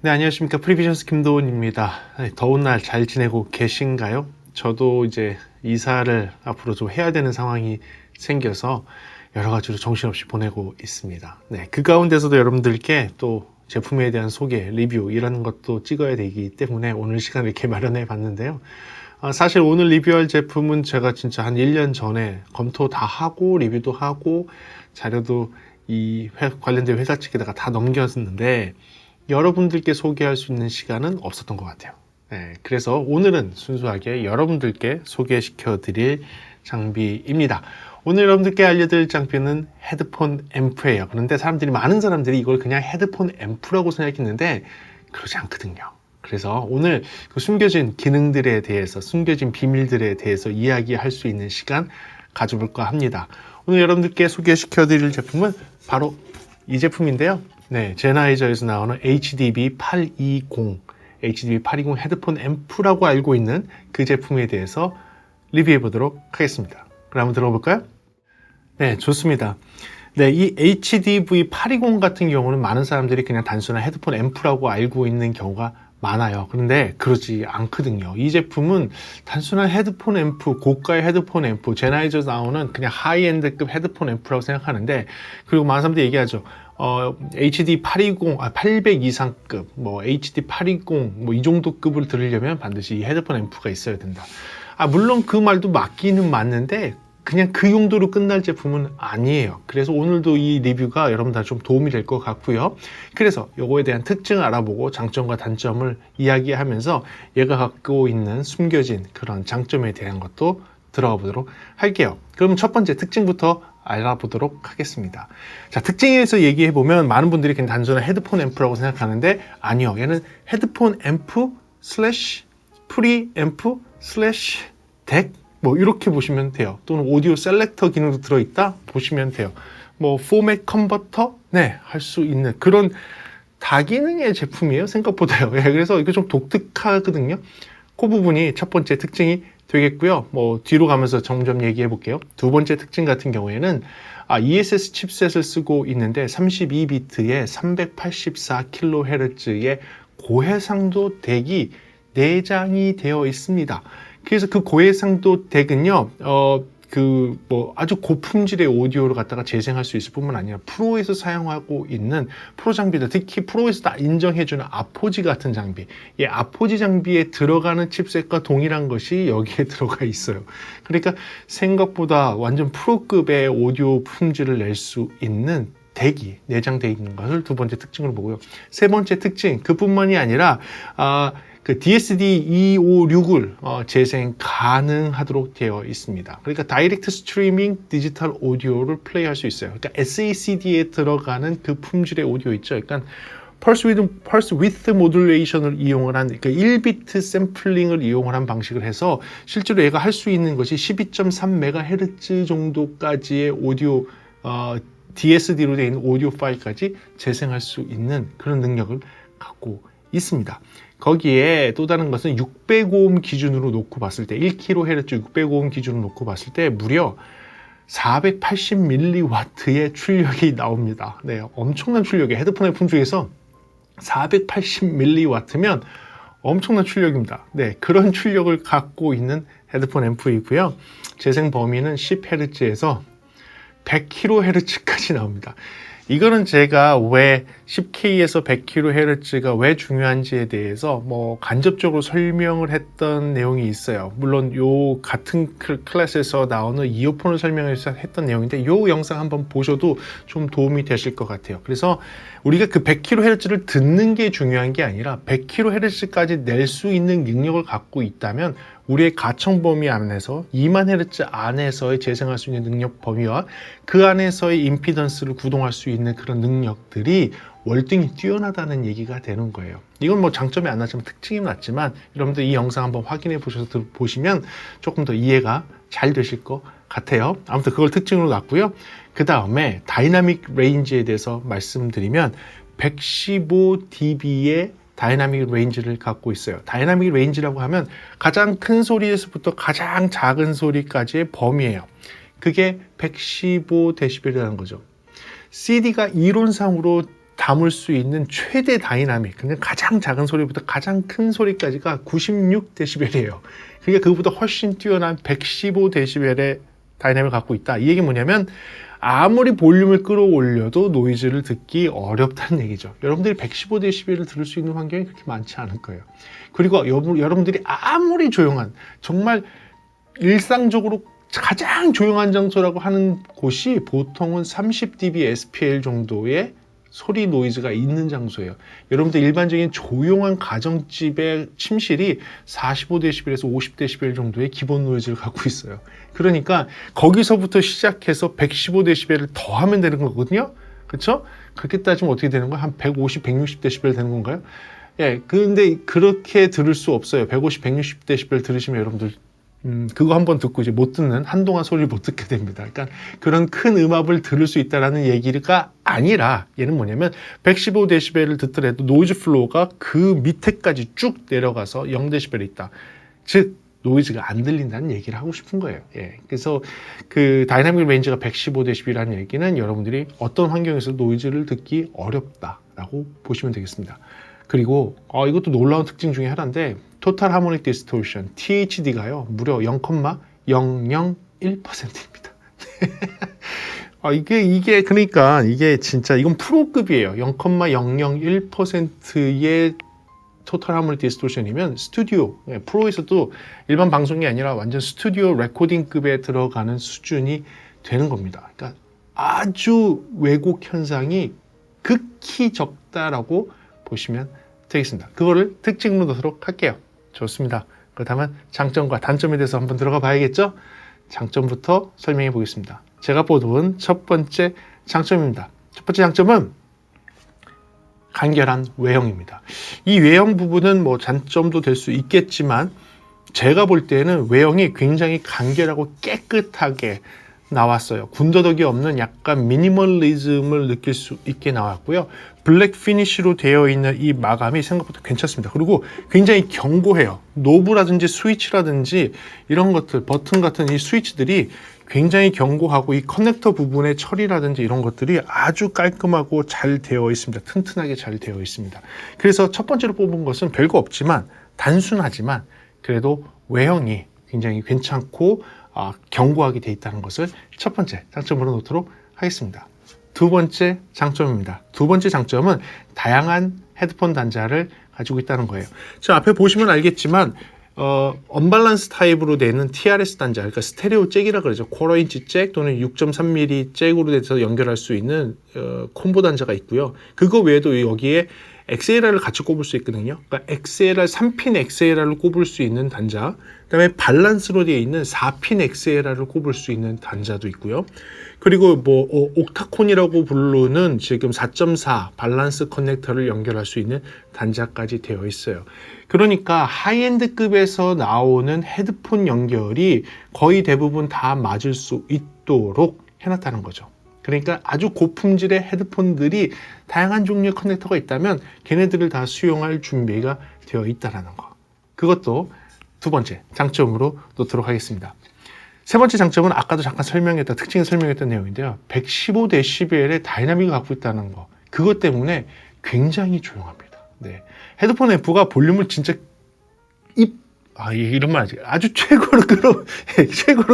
네, 안녕하십니까. 프리비전스 김도훈입니다. 더운 날 잘 지내고 계신가요? 저도 이제 이사를 앞으로 좀 해야 되는 상황이 생겨서 여러 가지로 정신없이 보내고 있습니다. 네, 그 가운데서도 여러분들께 또 제품에 대한 소개, 리뷰 이런 것도 찍어야 되기 때문에 오늘 시간을 이렇게 마련해 봤는데요. 사실 오늘 리뷰할 제품은 제가 진짜 한 1년 전에 검토 다 하고 리뷰도 하고 자료도 관련된 회사 측에다가 다 넘겼는데 여러분들께 소개할 수 있는 시간은 없었던 것 같아요. 네, 그래서 오늘은 순수하게 여러분들께 소개시켜 드릴 장비입니다. 오늘 여러분들께 알려드릴 장비는 헤드폰 앰프예요. 그런데 많은 사람들이 이걸 그냥 헤드폰 앰프라고 생각했는데 그러지 않거든요. 그래서 오늘 그 숨겨진 기능들에 대해서, 숨겨진 비밀들에 대해서 이야기할 수 있는 시간 가져볼까 합니다. 오늘 여러분들께 소개시켜 드릴 제품은 바로 이 제품인데요. 네, 제나이저에서 나오는 HDB820 헤드폰 앰프라고 알고 있는 그 제품에 대해서 리뷰해 보도록 하겠습니다. 그럼 한번 들어볼까요? 네, 좋습니다. 네, 이 HDV820 같은 경우는 많은 사람들이 그냥 단순한 헤드폰 앰프라고 알고 있는 경우가 많아요. 그런데 그러지 않거든요. 이 제품은 단순한 헤드폰 앰프, 고가의 헤드폰 앰프, 제나이저에서 나오는 그냥 하이엔드급 헤드폰 앰프라고 생각하는데, 그리고 많은 사람들이 얘기하죠. HD 820, 800 이상급, HD 820, 이 정도 급을 들으려면 반드시 이 헤드폰 앰프가 있어야 된다. 물론 그 말도 맞기는 맞는데, 그냥 그 용도로 끝날 제품은 아니에요. 그래서 오늘도 이 리뷰가 여러분들 좀 도움이 될 것 같고요. 그래서 요거에 대한 특징을 알아보고 장점과 단점을 이야기하면서 얘가 갖고 있는 숨겨진 그런 장점에 대한 것도 들어가 보도록 할게요. 그럼 첫 번째 특징부터 알아보도록 하겠습니다. 자, 특징에서 얘기해 보면 많은 분들이 그냥 단순한 헤드폰 앰프라고 생각하는데 아니요. 얘는 헤드폰 앰프 슬래시 프리 앰프 슬래시 덱 이렇게 보시면 돼요. 또는 오디오 셀렉터 기능도 들어있다 보시면 돼요. 포맷 컨버터 할 수 있는 그런 다기능의 제품이에요. 생각보다요. 그래서 이거 좀 독특하거든요. 그 부분이 첫 번째 특징이 되겠고요. 뒤로 가면서 점점 얘기해 볼게요. 두 번째 특징 같은 경우에는 ESS 칩셋을 쓰고 있는데 32비트에 384kHz의 고해상도 덱이 내장이 되어 있습니다. 그래서 그 고해상도 덱은요, 아주 고품질의 오디오를 갖다가 재생할 수 있을 뿐만 아니라 프로에서 사용하고 있는 프로 장비들, 특히 프로에서 다 인정해주는 아포지 같은 장비, 이 아포지 장비에 들어가는 칩셋과 동일한 것이 여기에 들어가 있어요. 그러니까 생각보다 완전 프로급의 오디오 품질을 낼 수 있는 덱이 내장되어 있는 것을 두 번째 특징으로 보고요. 세 번째 특징, 그뿐만이 아니라 DSD256을 재생 가능하도록 되어 있습니다. 그러니까 다이렉트 스트리밍 디지털 오디오를 플레이할 수 있어요. 그러니까 SACD에 들어가는 그 품질의 오디오 있죠. 그러니까 Pulse Width Modulation을 이용을 한, 그러니까 1비트 샘플링을 이용을 한 방식을 해서 실제로 얘가 할 수 있는 것이 12.3MHz 정도까지의 오디오, DSD로 되어 있는 오디오 파일까지 재생할 수 있는 그런 능력을 갖고 있습니다. 거기에 또 다른 것은 600오hm 기준으로 놓고 봤을 때 1kHz 600오hm 기준으로 놓고 봤을 때 무려 480mW의 출력이 나옵니다. 네, 엄청난 출력이에요. 헤드폰 제품 중에서 480mW면 엄청난 출력입니다. 네, 그런 출력을 갖고 있는 헤드폰 앰프이고요. 재생 범위는 10Hz에서 100kHz까지 나옵니다. 이거는 제가 왜 10K에서 100kHz가 왜 중요한지에 대해서 간접적으로 설명을 했던 내용이 있어요. 물론 요 같은 클래스에서 나오는 이어폰을 설명해서 했던 내용인데 요 영상 한번 보셔도 좀 도움이 되실 것 같아요. 그래서 우리가 그 100kHz를 듣는 게 중요한 게 아니라 100kHz까지 낼 수 있는 능력을 갖고 있다면 우리의 가청 범위 안에서 20000Hz 안에서의 재생할 수 있는 능력 범위와 그 안에서의 임피던스를 구동할 수 있는 그런 능력들이 월등히 뛰어나다는 얘기가 되는 거예요. 이건 장점이 안 나지만 특징이 났지만 여러분들 이 영상 한번 확인해 보셔서 보시면 조금 더 이해가 잘 되실 것 같아요. 아무튼 그걸 특징으로 놨고요. 그 다음에 다이나믹 레인지에 대해서 말씀드리면 115dB의 다이나믹 레인지를 갖고 있어요. 다이나믹 레인지라고 하면 가장 큰 소리에서부터 가장 작은 소리까지의 범위예요. 그게 115dB이라는 거죠. CD가 이론상으로 담을 수 있는 최대 다이나믹, 그러니까 가장 작은 소리부터 가장 큰 소리까지가 96dB이에요. 그러니까 그것보다 훨씬 뛰어난 115dB의 다이나믹을 갖고 있다. 이 얘기는 뭐냐면 아무리 볼륨을 끌어올려도 노이즈를 듣기 어렵다는 얘기죠. 여러분들이 115dB를 들을 수 있는 환경이 그렇게 많지 않을 거예요. 그리고 여러분들이 아무리 조용한, 정말 일상적으로 가장 조용한 장소라고 하는 곳이 보통은 30dB SPL 정도의 소리 노이즈가 있는 장소예요. 여러분들 일반적인 조용한 가정집의 침실이 45dB에서 50dB 정도의 기본 노이즈를 갖고 있어요. 그러니까 거기서부터 시작해서 115dB를 더하면 되는 거거든요. 그렇죠? 그렇게 따지면 어떻게 되는 거야? 한 150, 160dB 되는 건가요? 예, 근데 그렇게 들을 수 없어요. 150, 160dB 들으시면 여러분들 그거 한번 듣고 이제 못 듣는, 한동안 소리를 못 듣게 됩니다. 그러니까 그런 큰 음압을 들을 수 있다는 얘기가 아니라, 얘는 뭐냐면 115dB를 듣더라도 노이즈 플로우가 그 밑에까지 쭉 내려가서 0dB에 있다. 즉 노이즈가 안 들린다는 얘기를 하고 싶은 거예요. 예. 그래서 그 다이나믹 레인지가 115dB라는 얘기는 여러분들이 어떤 환경에서 노이즈를 듣기 어렵다라고 보시면 되겠습니다. 그리고 이것도 놀라운 특징 중에 하나인데, 토탈 하모닉 디스토션 THD가요 무려 0,001%입니다. 이게 그러니까 이게 진짜 이건 프로급이에요. 0,001%의 토탈 하모닉 디스토션이면 스튜디오, 프로에서도 일반 방송이 아니라 완전 스튜디오 레코딩급에 들어가는 수준이 되는 겁니다. 그러니까 아주 왜곡 현상이 극히 적다라고 보시면 되겠습니다. 그거를 특징으로 넣도록 할게요. 좋습니다. 그렇다면 장점과 단점에 대해서 한번 들어가 봐야겠죠? 장점부터 설명해 보겠습니다. 제가 보던 첫 번째 장점입니다. 첫 번째 장점은 간결한 외형입니다. 이 외형 부분은 뭐 단점도 될 수 있겠지만, 제가 볼 때는 외형이 굉장히 간결하고 깨끗하게 나왔어요. 군더더기 없는 약간 미니멀리즘을 느낄 수 있게 나왔고요. 블랙 피니쉬로 되어 있는 이 마감이 생각보다 괜찮습니다. 그리고 굉장히 견고해요. 노브라든지 스위치라든지 이런 것들, 버튼 같은 이 스위치들이 굉장히 견고하고, 이 커넥터 부분의 처리라든지 이런 것들이 아주 깔끔하고 잘 되어 있습니다. 튼튼하게 잘 되어 있습니다. 그래서 첫 번째로 뽑은 것은 별거 없지만, 단순하지만 그래도 외형이 굉장히 괜찮고 견고하게 되어 있다는 것을 첫 번째 장점으로 놓도록 하겠습니다. 두 번째 장점입니다. 두 번째 장점은 다양한 헤드폰 단자를 가지고 있다는 거예요. 자, 앞에 보시면 알겠지만 언밸런스 타입으로 되는 TRS 단자, 그러니까 스테레오 잭이라 그러죠. 쿼터 인치 잭 또는 6.3mm 잭으로 돼서 연결할 수 있는 콤보 단자가 있고요. 그거 외에도 여기에 XLR을 같이 꼽을 수 있거든요. 그러니까 XLR, 3핀 XLR을 꼽을 수 있는 단자, 그 다음에 밸런스로 되어 있는 4핀 XLR을 꼽을 수 있는 단자도 있고요. 그리고 뭐 옥타콘이라고 부르는 지금 4.4 밸런스 커넥터를 연결할 수 있는 단자까지 되어 있어요. 그러니까 하이엔드급에서 나오는 헤드폰 연결이 거의 대부분 다 맞을 수 있도록 해놨다는 거죠. 그러니까 아주 고품질의 헤드폰들이 다양한 종류의 커넥터가 있다면 걔네들을 다 수용할 준비가 되어 있다는 거. 그것도 두 번째 장점으로 놓도록 하겠습니다. 세 번째 장점은 아까도 잠깐 설명했던, 특징을 설명했던 내용인데요. 115dB의 다이나믹을 갖고 있다는 거. 그것 때문에 굉장히 조용합니다. 네. 헤드폰 앰프가 볼륨을 진짜 이런 말 하지. 아주 최고로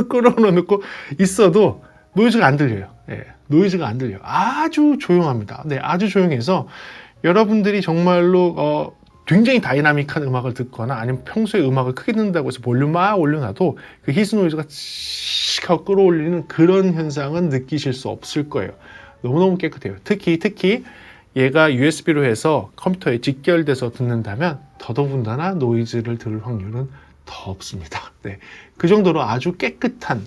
끌어놓고 있어도 노이즈가 안 들려요. 네, 노이즈가 안 들려요. 아주 조용합니다. 네, 아주 조용해서 여러분들이 정말로 굉장히 다이나믹한 음악을 듣거나 아니면 평소에 음악을 크게 듣는다고 해서 볼륨 막 올려놔도 그 히스 노이즈가 씩 하고 끌어올리는 그런 현상은 느끼실 수 없을 거예요. 너무너무 깨끗해요. 특히 얘가 USB로 해서 컴퓨터에 직결돼서 듣는다면 더더군다나 노이즈를 들을 확률은 더 없습니다. 네, 그 정도로 아주 깨끗한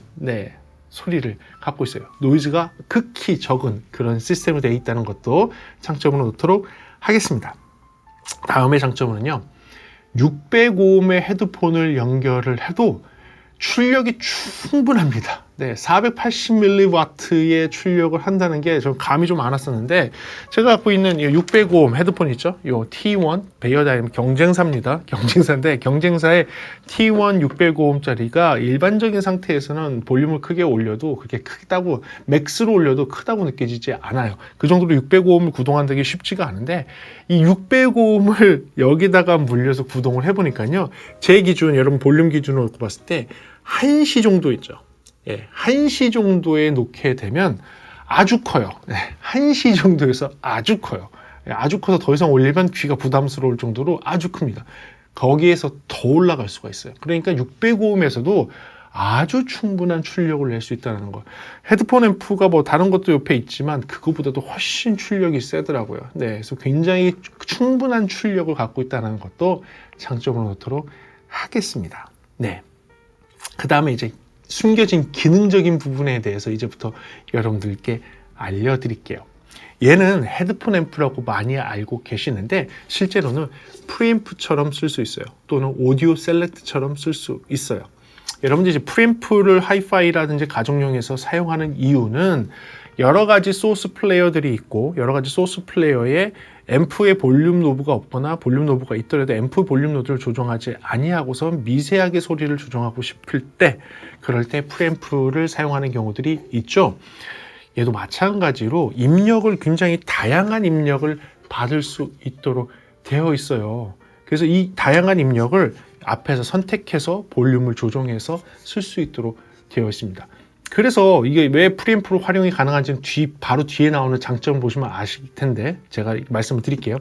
소리를 갖고 있어요. 노이즈가 극히 적은 그런 시스템으로 되어 있다는 것도 장점으로 놓도록 하겠습니다. 다음의 장점은요, 600오음의 헤드폰을 연결을 해도 출력이 충분합니다. 네, 480mW의 출력을 한다는 게 좀 감이 좀 안 왔었는데, 제가 갖고 있는 이 605옴 헤드폰 있죠? 이 T1 베이어다이내믹 경쟁사입니다. 경쟁사인데, 경쟁사의 T1 605옴짜리가 일반적인 상태에서는 볼륨을 크게 올려도 그렇게 크다고, 맥스로 올려도 크다고 느껴지지 않아요. 그 정도로 605옴을 구동한다는 게 쉽지가 않은데, 이 605옴을 여기다가 물려서 구동을 해보니까요, 제 기준, 여러분 볼륨 기준으로 놓고 봤을 때 1시 정도 있죠. 예, 1시 정도에 놓게 되면 아주 커요. 네, 1시 정도에서 아주 커요. 예, 아주 커서 더 이상 올리면 귀가 부담스러울 정도로 아주 큽니다. 거기에서 더 올라갈 수가 있어요. 그러니까 605옴에서도 아주 충분한 출력을 낼 수 있다는 거. 헤드폰 앰프가 뭐 다른 것도 옆에 있지만 그거보다도 훨씬 출력이 세더라고요. 네, 그래서 굉장히 충분한 출력을 갖고 있다는 것도 장점으로 놓도록 하겠습니다. 네. 그 다음에 이제 숨겨진 기능적인 부분에 대해서 이제부터 여러분들께 알려드릴게요. 얘는 헤드폰 앰프라고 많이 알고 계시는데 실제로는 프리앰프처럼 쓸 수 있어요. 또는 오디오 셀렉트처럼 쓸 수 있어요. 여러분들이 이제 프리앰프를 하이파이라든지 가정용에서 사용하는 이유는 여러 가지 소스 플레이어들이 있고 여러 가지 소스 플레이어에 앰프의 볼륨 노브가 없거나 볼륨 노브가 있더라도 앰프 볼륨 노브를 조정하지 아니하고서 미세하게 소리를 조정하고 싶을 때 그럴 때 프리앰프를 사용하는 경우들이 있죠. 얘도 마찬가지로 입력을 굉장히 다양한 입력을 받을 수 있도록 되어 있어요. 그래서 이 다양한 입력을 앞에서 선택해서 볼륨을 조정해서 쓸 수 있도록 되어 있습니다. 그래서 이게 왜 프리앰프로 활용이 가능한지는 바로 뒤에 나오는 장점을 보시면 아실 텐데 제가 말씀을 드릴게요.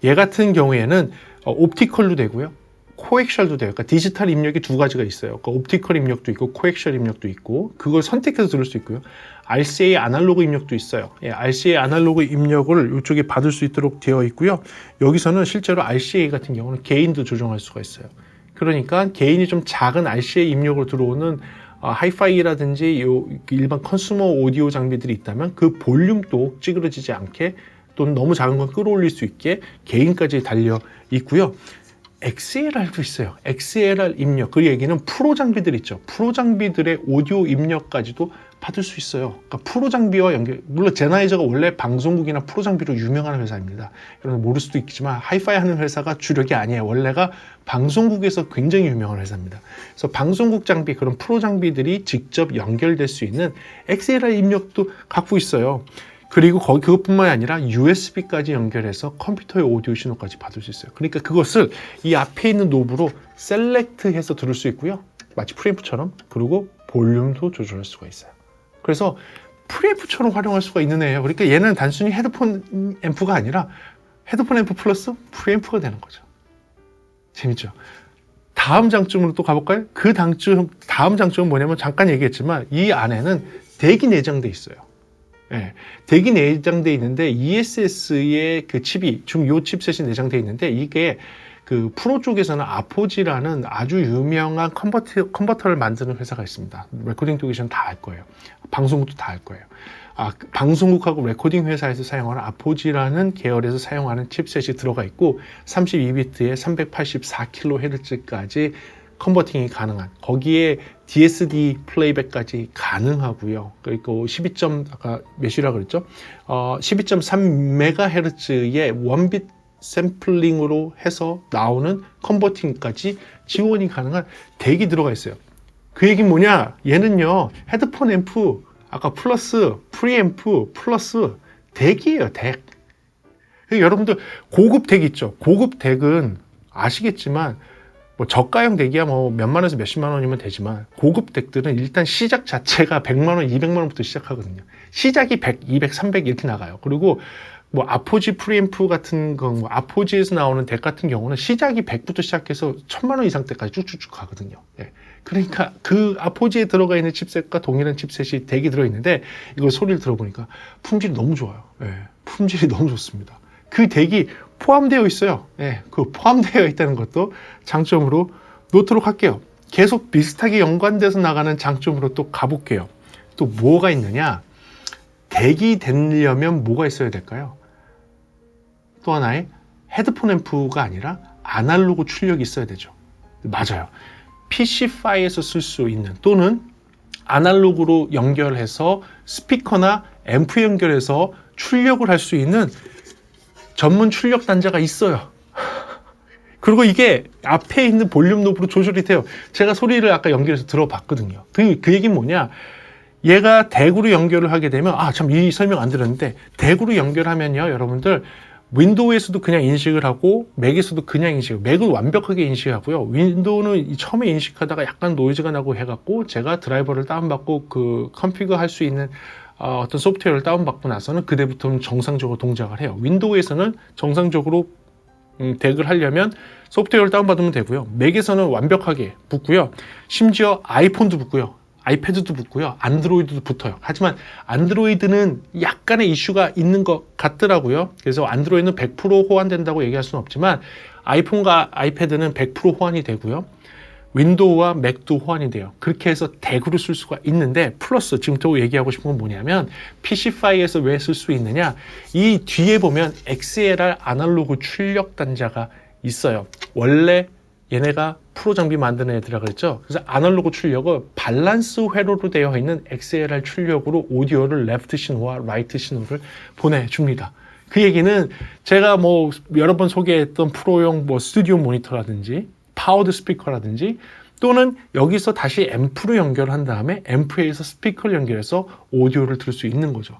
얘 같은 경우에는 옵티컬도 되고요. 코엑셜도 돼요. 그러니까 디지털 입력이 두 가지가 있어요. 그러니까 옵티컬 입력도 있고 코엑셜 입력도 있고 그걸 선택해서 들을 수 있고요. RCA 아날로그 입력도 있어요. 예, RCA 아날로그 입력을 이쪽에 받을 수 있도록 되어 있고요. 여기서는 실제로 RCA 같은 경우는 게인도 조정할 수가 있어요. 그러니까 게인이 좀 작은 RCA 입력으로 들어오는 하이파이라든지 일반 컨슈머 오디오 장비들이 있다면 그 볼륨도 찌그러지지 않게 또는 너무 작은 건 끌어올릴 수 있게 게인까지 달려 있고요. XLR도 있어요. XLR 입력. 그 얘기는 프로 장비들 있죠. 프로 장비들의 오디오 입력까지도 받을 수 있어요. 그러니까 프로 장비와 연결. 물론 제나이저가 원래 방송국이나 프로 장비로 유명한 회사입니다. 여러분 모를 수도 있지만 하이파이 하는 회사가 주력이 아니에요. 원래가 방송국에서 굉장히 유명한 회사입니다. 그래서 방송국 장비, 그런 프로 장비들이 직접 연결될 수 있는 XLR 입력도 갖고 있어요. 그리고 그것뿐만이 아니라 USB까지 연결해서 컴퓨터의 오디오 신호까지 받을 수 있어요. 그러니까 그것을 이 앞에 있는 노브로 셀렉트해서 들을 수 있고요. 마치 프리앰프처럼. 그리고 볼륨도 조절할 수가 있어요. 그래서 프리앰프처럼 활용할 수가 있는 애예요. 그러니까 얘는 단순히 헤드폰 앰프가 아니라 헤드폰 앰프 플러스 프리앰프가 되는 거죠. 재밌죠? 다음 장점으로 또 가볼까요? 다음 장점은 뭐냐면 잠깐 얘기했지만 이 안에는 덱이 내장돼 있어요. 예, 덱이 내장되어 있는데 ESS의 그 칩이 요 칩셋이 내장되어 있는데 이게 그 프로 쪽에서는 아포지라는 아주 유명한 컨버터를 만드는 회사가 있습니다. 레코딩 디비전 다 알 거예요. 방송국도 다 알 거예요. 방송국하고 레코딩 회사에서 사용하는 아포지라는 계열에서 사용하는 칩셋이 들어가 있고 32비트에 384kHz까지 컨버팅이 가능한, 거기에 DSD 플레이백까지 가능하고요. 그리고 아까 몇이라 그랬죠? 12.3MHz의 원빗 샘플링으로 해서 나오는 컨버팅까지 지원이 가능한 덱이 들어가 있어요. 그 얘기는 뭐냐? 얘는요, 헤드폰 앰프, 아까 플러스 프리앰프 플러스 덱이에요, 덱. 여러분들 고급 덱 있죠? 고급 덱은 아시겠지만 뭐 저가형 덱이야 뭐 몇만 원에서 몇십만 원이면 되지만 고급 덱들은 일단 시작 자체가 100만 원, 200만 원부터 시작하거든요. 시작이 100, 200, 300 이렇게 나가요. 그리고 뭐 아포지 프리앰프 같은 거, 뭐 아포지에서 나오는 덱 같은 경우는 시작이 100부터 시작해서 1000만 원 이상 때까지 쭉쭉쭉 가거든요. 예. 그러니까 그 아포지에 들어가 있는 칩셋과 동일한 칩셋이 덱이 들어있는데 이걸 소리를 들어보니까 품질이 너무 좋아요. 예. 품질이 너무 좋습니다. 그 덱이 포함되어 있어요. 예, 그 포함되어 있다는 것도 장점으로 놓도록 할게요. 계속 비슷하게 연관돼서 나가는 장점으로 또 가볼게요. 또 뭐가 있느냐? 덱이 되려면 뭐가 있어야 될까요? 또 하나의 헤드폰 앰프가 아니라 아날로그 출력이 있어야 되죠. 맞아요. PC5에서 쓸 수 있는 또는 아날로그로 연결해서 스피커나 앰프 연결해서 출력을 할 수 있는 전문 출력 단자가 있어요. 그리고 이게 앞에 있는 볼륨 노브로 조절이 돼요. 제가 소리를 아까 연결해서 들어봤거든요. 그 얘기는 뭐냐, 얘가 덱으로 연결을 하게 되면, 참 이 설명 안 들었는데, 덱으로 연결하면요 여러분들, 윈도우에서도 그냥 인식을 하고 맥에서도 그냥 인식을, 맥은 완벽하게 인식하고요, 윈도우는 처음에 인식하다가 약간 노이즈가 나고 해갖고 제가 드라이버를 다운받고 그 컨피그 할 수 있는 어떤 소프트웨어를 다운받고 나서는 그때부터는 정상적으로 동작을 해요. 윈도우에서는 정상적으로 덱을 하려면 소프트웨어를 다운받으면 되고요, 맥에서는 완벽하게 붙고요, 심지어 아이폰도 붙고요, 아이패드도 붙고요, 안드로이드도 붙어요. 하지만 안드로이드는 약간의 이슈가 있는 것 같더라고요. 그래서 안드로이드는 100% 호환된다고 얘기할 수는 없지만 아이폰과 아이패드는 100% 호환이 되고요, 윈도우와 맥도 호환이 돼요. 그렇게 해서 덱으로 쓸 수가 있는데, 플러스 지금 또 얘기하고 싶은 건 뭐냐면, PCFI에서 왜 쓸 수 있느냐, 이 뒤에 보면 XLR 아날로그 출력 단자가 있어요. 원래 얘네가 프로 장비 만드는 애들이라 그랬죠. 그래서 아날로그 출력을 밸런스 회로로 되어 있는 XLR 출력으로 오디오를 레프트 신호와 라이트 신호를 보내줍니다. 그 얘기는 제가 뭐 여러 번 소개했던 프로용 뭐 스튜디오 모니터라든지 파워드 스피커라든지, 또는 여기서 다시 앰프로 연결한 다음에 앰프에서 스피커를 연결해서 오디오를 들을 수 있는 거죠.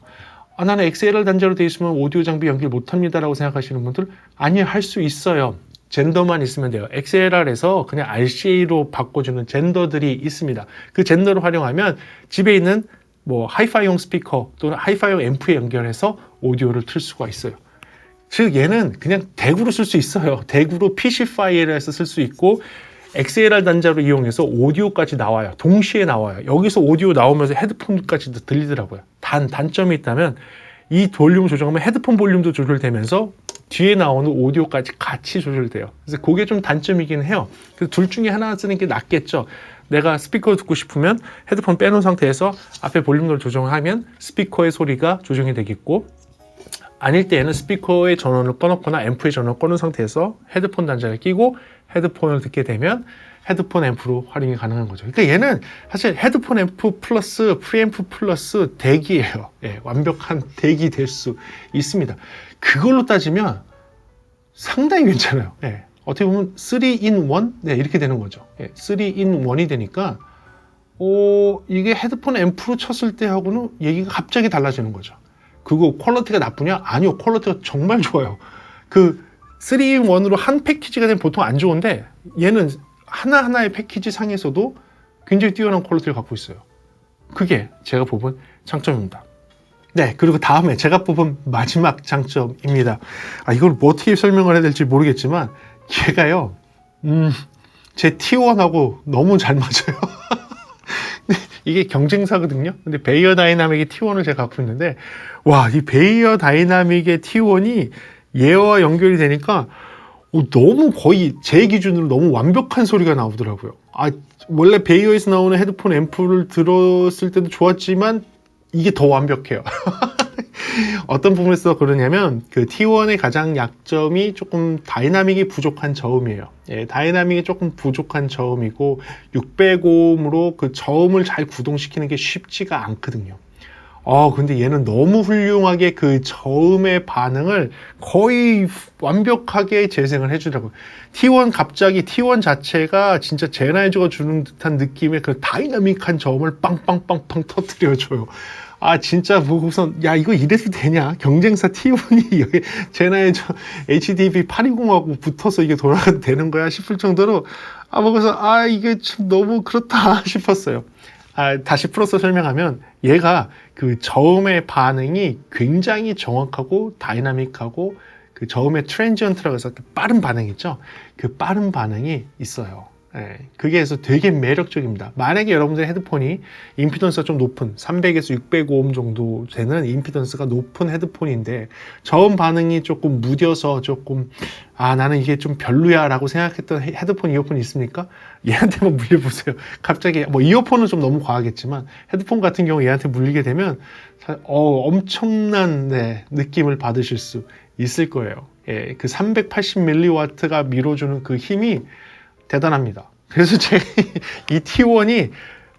나는 XLR 단자로 되어 있으면 오디오 장비 연결 못합니다 라고 생각하시는 분들, 아니요, 할 수 있어요. 젠더만 있으면 돼요. XLR에서 그냥 RCA로 바꿔주는 젠더들이 있습니다. 그 젠더를 활용하면 집에 있는 뭐 하이파이용 스피커 또는 하이파이용 앰프에 연결해서 오디오를 틀 수가 있어요. 즉 얘는 그냥 덱으로 쓸 수 있어요. 덱으로 PC 파일에서 쓸 수 있고, XLR 단자로 이용해서 오디오까지 나와요. 동시에 나와요. 여기서 오디오 나오면서 헤드폰까지도 들리더라고요. 단점이 있다면, 이 볼륨 조정하면 헤드폰 볼륨도 조절되면서 뒤에 나오는 오디오까지 같이 조절돼요. 그래서 그게 좀 단점이긴 해요. 그래서 둘 중에 하나 쓰는 게 낫겠죠. 내가 스피커를 듣고 싶으면 헤드폰 빼놓은 상태에서 앞에 볼륨을 조정하면 스피커의 소리가 조정이 되겠고, 아닐 때에는 스피커의 전원을 꺼놓거나 앰프의 전원을 꺼놓은 상태에서 헤드폰 단자를 끼고 헤드폰을 듣게 되면 헤드폰 앰프로 활용이 가능한 거죠. 그러니까 얘는 사실 헤드폰 앰프 플러스 프리앰프 플러스 덱이에요. 완벽한 덱이 될 수 있습니다. 그걸로 따지면 상당히 괜찮아요. 어떻게 보면 3in1? 이렇게 되는 거죠. 3in1이 되니까 이게 헤드폰 앰프로 쳤을 때 하고는 얘기가 갑자기 달라지는 거죠. 그거 퀄리티가 나쁘냐? 아니요, 퀄리티가 정말 좋아요. 그 3in1으로 한 패키지가 되면 보통 안 좋은데, 얘는 하나하나의 패키지 상에서도 굉장히 뛰어난 퀄리티를 갖고 있어요. 그게 제가 뽑은 장점입니다. 네, 그리고 다음에 제가 뽑은 마지막 장점입니다. 이걸 뭐 어떻게 설명을 해야 될지 모르겠지만, 얘가요, 제 T1하고 너무 잘 맞아요. 이게 경쟁사거든요. 근데 베이어 다이나믹의 T1을 제가 갖고 있는데, 와, 이 베이어 다이나믹의 T1이 얘와 연결이 되니까 너무 거의 제 기준으로 너무 완벽한 소리가 나오더라고요. 원래 베이어에서 나오는 헤드폰 앰프를 들었을 때도 좋았지만 이게 더 완벽해요. 어떤 부분에서 그러냐면, 그 T1의 가장 약점이 조금 다이나믹이 부족한 저음이에요. 다이나믹이 조금 부족한 저음이고, 600오음으로 그 저음을 잘 구동시키는 게 쉽지가 않거든요. 근데 얘는 너무 훌륭하게 그 저음의 반응을 거의 완벽하게 재생을 해주더라고요. 갑자기 T1 자체가 진짜 제나이저가 주는 듯한 느낌의 그 다이나믹한 저음을 빵빵빵빵 터뜨려줘요. 진짜 보고선, 이거 이래도 되냐? 경쟁사 T1이 여기 제나이저 HDV 820하고 붙어서 이게 돌아가도 되는 거야? 싶을 정도로, 보고서, 이게 좀 너무 그렇다 싶었어요. 다시 풀어서 설명하면, 얘가 그 저음의 반응이 굉장히 정확하고 다이나믹하고, 그 저음의 트랜지언트라고 해서 빠른 반응 있죠? 그 빠른 반응이 있어요. 그게 해서 되게 매력적입니다. 만약에 여러분들의 헤드폰이 임피던스가 좀 높은 300에서 600오hm 정도 되는 임피던스가 높은 헤드폰인데, 저음 반응이 조금 무뎌서 조금 나는 이게 좀 별로야 라고 생각했던 헤드폰, 이어폰이 있습니까? 얘한테만 물려보세요. 갑자기 뭐 이어폰은 좀 너무 과하겠지만 헤드폰 같은 경우 얘한테 물리게 되면 엄청난 느낌을 받으실 수 있을 거예요. 그 380mW가 밀어주는 그 힘이 대단합니다. 그래서 제가 이 T1이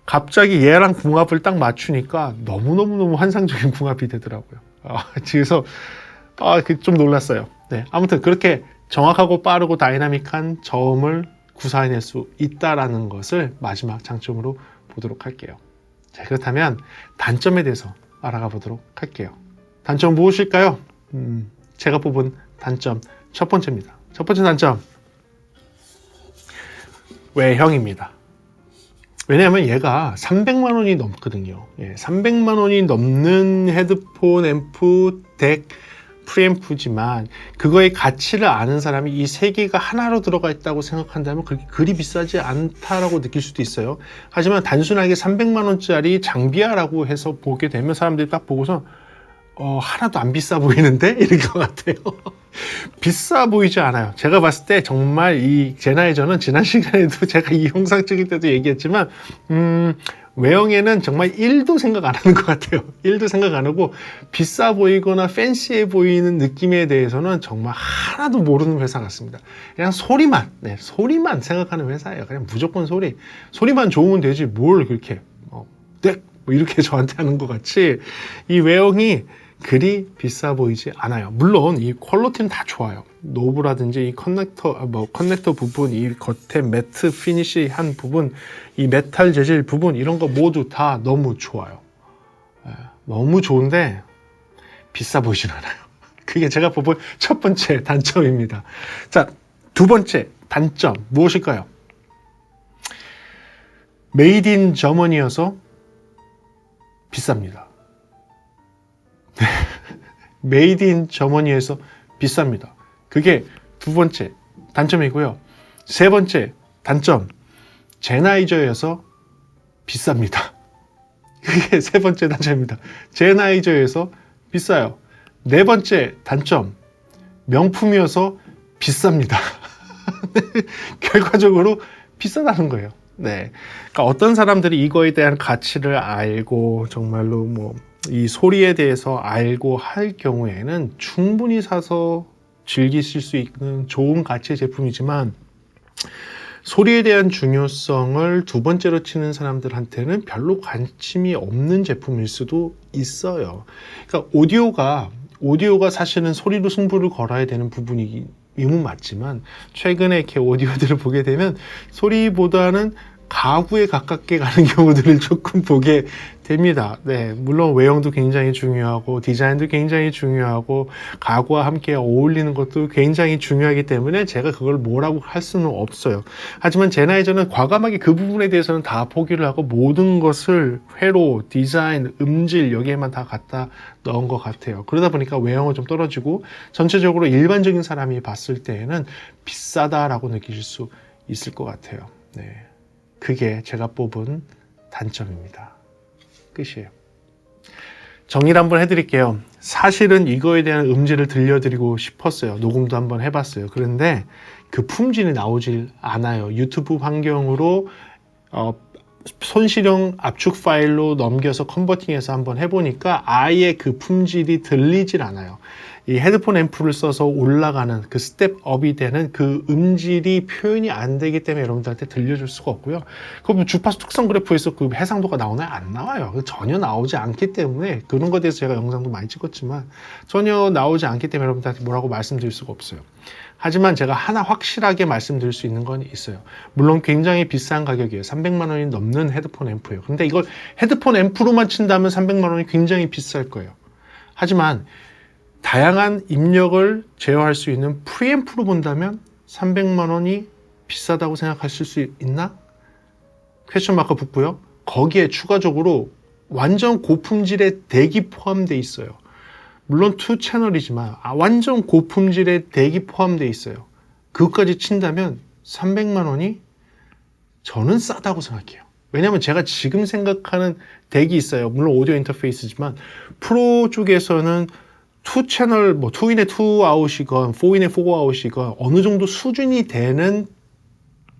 갑자기 얘랑 궁합을 딱 맞추니까 너무너무너무 환상적인 궁합이 되더라고요. 그래서 좀 놀랐어요. 네, 아무튼 그렇게 정확하고 빠르고 다이나믹한 저음을 구사해낼 수 있다라는 것을 마지막 장점으로 보도록 할게요. 자, 그렇다면 단점에 대해서 알아가 보도록 할게요. 단점 무엇일까요? 제가 뽑은 단점 첫 번째입니다. 첫 번째 단점, 외형입니다. 왜냐하면 얘가 300만 원이 넘거든요. 300만 원이 넘는 헤드폰 앰프, 덱, 프리앰프지만 그거의 가치를 아는 사람이 이 세 개가 하나로 들어가 있다고 생각한다면 그렇게 그리 비싸지 않다라고 느낄 수도 있어요. 하지만 단순하게 300만 원짜리 장비야라고 해서 보게 되면 사람들이 딱 보고서 하나도 안 비싸 보이는데? 이럴 것 같아요. 비싸 보이지 않아요. 제가 봤을 때 정말 이 제나이저는 지난 시간에도 제가 이 영상 찍을 때도 얘기했지만 외형에는 정말 1도 생각 안 하는 것 같아요. 1도 생각 안 하고 비싸 보이거나 팬시해 보이는 느낌에 대해서는 정말 하나도 모르는 회사 같습니다. 그냥 소리만 생각하는 회사예요. 그냥 무조건 소리만 좋으면 되지 뭘 그렇게 네? 뭐 이렇게 저한테 하는 것 같이 이 외형이 그리 비싸 보이지 않아요. 물론 이 퀄리티는 다 좋아요. 노브라든지 이 커넥터 부분, 이 겉에 매트 피니시 한 부분, 이 메탈 재질 부분 이런 거 모두 다 너무 좋아요. 너무 좋은데 비싸 보이진 않아요. 그게 제가 뽑은 첫 번째 단점입니다. 자, 두 번째 단점 무엇일까요? 메이드 인 저머니여서 비쌉니다. 메이드 인 저머니에서 비쌉니다. 그게 두 번째 단점이고요. 세 번째 단점, 제나이저여서 비쌉니다. 그게 세 번째 단점입니다. 제나이저여서 비싸요. 네 번째 단점, 명품이어서 비쌉니다. 결과적으로 비싸다는 거예요. 네. 그러니까 어떤 사람들이 이거에 대한 가치를 알고 정말로 이 소리에 대해서 알고 할 경우에는 충분히 사서 즐기실 수 있는 좋은 가치의 제품이지만 소리에 대한 중요성을 두 번째로 치는 사람들한테는 별로 관심이 없는 제품일 수도 있어요. 그러니까 오디오가 사실은 소리로 승부를 걸어야 되는 부분임은 맞지만 최근에 이렇게 오디오들을 보게 되면 소리보다는 가구에 가깝게 가는 경우들을 조금 보게 됩니다. 네, 물론 외형도 굉장히 중요하고 디자인도 굉장히 중요하고 가구와 함께 어울리는 것도 굉장히 중요하기 때문에 제가 그걸 뭐라고 할 수는 없어요. 하지만 제나이저는 과감하게 그 부분에 대해서는 다 포기를 하고 모든 것을 회로, 디자인, 음질 여기에만 다 갖다 넣은 것 같아요. 그러다 보니까 외형은 좀 떨어지고 전체적으로 일반적인 사람이 봤을 때에는 비싸다라고 느끼실 수 있을 것 같아요. 네. 그게 제가 뽑은 단점입니다. 끝이에요. 정리를 한번 해드릴게요. 사실은 이거에 대한 음질을 들려드리고 싶었어요. 녹음도 한번 해봤어요. 그런데 그 품질이 나오질 않아요. 유튜브 환경으로 손실형 압축 파일로 넘겨서 컨버팅해서 한번 해보니까 아예 그 품질이 들리질 않아요. 이 헤드폰 앰프를 써서 올라가는 그 스텝업이 되는 그 음질이 표현이 안 되기 때문에 여러분들한테 들려줄 수가 없고요. 그럼 주파수 특성 그래프에서 그 해상도가 나오나요? 안 나와요. 전혀 나오지 않기 때문에 그런 것에 대해서 제가 영상도 많이 찍었지만 전혀 나오지 않기 때문에 여러분들한테 뭐라고 말씀드릴 수가 없어요. 하지만 제가 하나 확실하게 말씀드릴 수 있는 건 있어요. 물론 굉장히 비싼 가격이에요. 300만 원이 넘는 헤드폰 앰프예요. 근데 이걸 헤드폰 앰프로만 친다면 300만 원이 굉장히 비쌀 거예요. 하지만 다양한 입력을 제어할 수 있는 프리앰프로 본다면 300만 원이 비싸다고 생각하실 수 있나? 퀘스천 마크 붙고요. 거기에 추가적으로 완전 고품질의 덱이 포함되어 있어요. 물론 2채널이지만 완전 고품질의 덱이 포함되어 있어요. 그것까지 친다면 300만 원이 저는 싸다고 생각해요. 왜냐하면 제가 지금 생각하는 덱이 있어요. 물론 오디오 인터페이스지만 프로 쪽에서는 2채널, 2인에 2아웃이건 4인에 4아웃이건 어느 정도 수준이 되는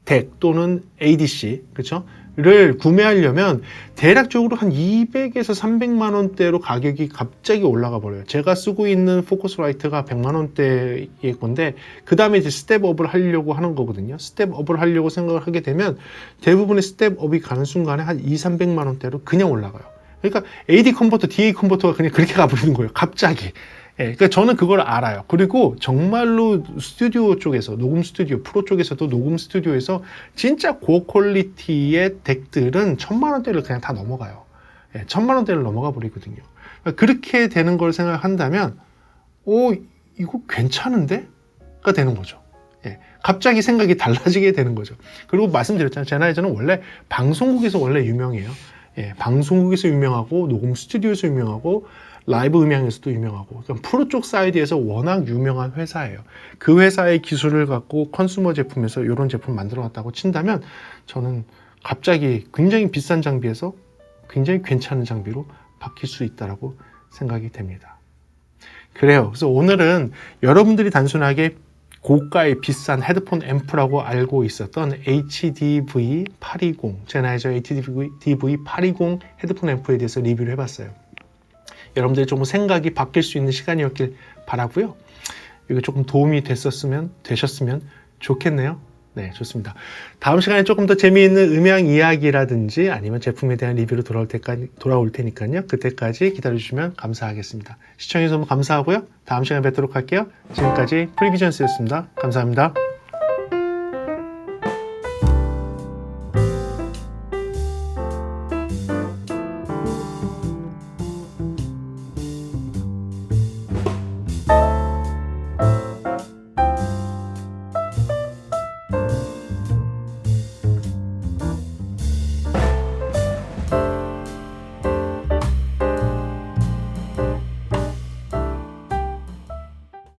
덱 또는 ADC, 그렇죠? 를 구매하려면 대략적으로 한 200에서 300만 원대로 가격이 갑자기 올라가 버려요. 제가 쓰고 있는 포커스라이트가 100만 원대의 건데 그 다음에 이제 스텝업을 하려고 하는 거거든요. 스텝업을 하려고 생각을 하게 되면 대부분의 스텝업이 가는 순간에 한 2, 300만 원대로 그냥 올라가요. 그러니까 AD 컨버터, DA 컨버터가 그냥 그렇게 가버리는 거예요. 갑자기. 예, 그러니까 저는 그걸 알아요. 그리고 정말로 스튜디오 쪽에서, 녹음 스튜디오, 프로 쪽에서도 녹음 스튜디오에서 진짜 고퀄리티의 덱들은 1000만 원대를 그냥 다 넘어가요. 예, 1000만 원대를 넘어가 버리거든요. 그러니까 그렇게 되는 걸 생각한다면, 이거 괜찮은데? 가 되는 거죠. 예, 갑자기 생각이 달라지게 되는 거죠. 그리고 말씀드렸잖아요. 제나이저는 원래 방송국에서 원래 유명해요. 예, 방송국에서 유명하고, 녹음 스튜디오에서 유명하고, 라이브 음향에서도 유명하고, 프로 쪽 사이드에서 워낙 유명한 회사예요. 그 회사의 기술을 갖고 컨슈머 제품에서 이런 제품을 만들어 놨다고 친다면 저는 갑자기 굉장히 비싼 장비에서 굉장히 괜찮은 장비로 바뀔 수 있다고 생각이 됩니다. 그래요. 그래서 오늘은 여러분들이 단순하게 고가의 비싼 헤드폰 앰프라고 알고 있었던 HDV820, 제나이저 HDV820 헤드폰 앰프에 대해서 리뷰를 해봤어요. 여러분들이 조금 생각이 바뀔 수 있는 시간이었길 바라고요. 이거 조금 도움이 되셨으면 좋겠네요. 네, 좋습니다. 다음 시간에 조금 더 재미있는 음향 이야기라든지 아니면 제품에 대한 리뷰로 돌아올 테니까요. 그때까지 기다려주시면 감사하겠습니다. 시청해주셔서 너무 감사하고요. 다음 시간에 뵙도록 할게요. 지금까지 프리비전스였습니다. 감사합니다.